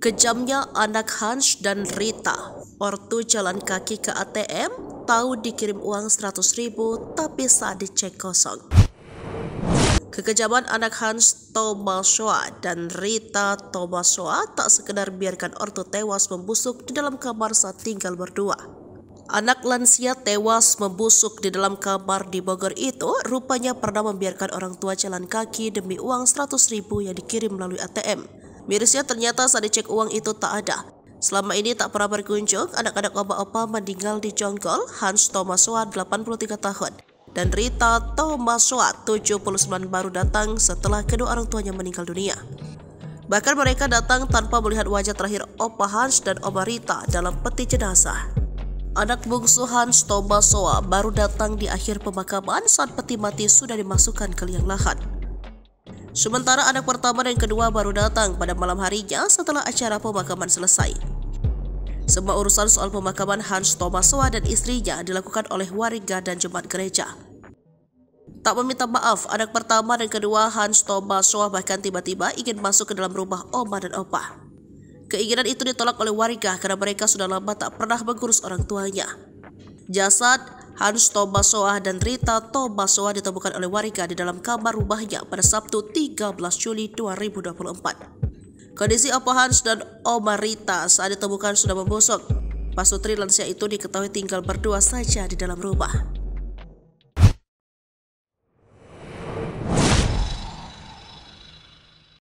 Kejamnya anak Hans dan Rita, ortu jalan kaki ke ATM, tahu dikirim uang 100.000 tapi saat dicek kosong. Kekejaman anak Hans Thomaswa dan Rita Thomaswa tak sekedar biarkan ortu tewas membusuk di dalam kamar saat tinggal berdua. Anak lansia tewas membusuk di dalam kamar di Bogor itu rupanya pernah membiarkan orang tua jalan kaki demi uang 100.000 yang dikirim melalui ATM. Mirisnya ternyata saat dicek uang itu tak ada. Selama ini tak pernah berkunjung, anak-anak opa-opa meninggal di Jonggol, Hans Thomaswa 83 tahun dan Rita Thomaswa 79 baru datang setelah kedua orang tuanya meninggal dunia. Bahkan mereka datang tanpa melihat wajah terakhir Opa Hans dan Oma Rita dalam peti jenazah. Anak bungsu Hans Thomaswa baru datang di akhir pemakaman saat peti mati sudah dimasukkan ke liang lahat. Sementara anak pertama dan kedua baru datang pada malam harinya setelah acara pemakaman selesai. Semua urusan soal pemakaman Hans Thomaswa dan istrinya dilakukan oleh warga dan jemaat gereja. Tak meminta maaf, anak pertama dan kedua Hans Thomaswa bahkan tiba-tiba ingin masuk ke dalam rumah oma dan opa. Keinginan itu ditolak oleh warga karena mereka sudah lama tak pernah mengurus orang tuanya. Jasad Hans Thomaswa dan Rita Thomaswa ditemukan oleh warga di dalam kamar rumahnya pada Sabtu 13 Juli 2024. Kondisi Opa Hans dan Oma Rita saat ditemukan sudah membusuk. Pasutri lansia itu diketahui tinggal berdua saja di dalam rumah.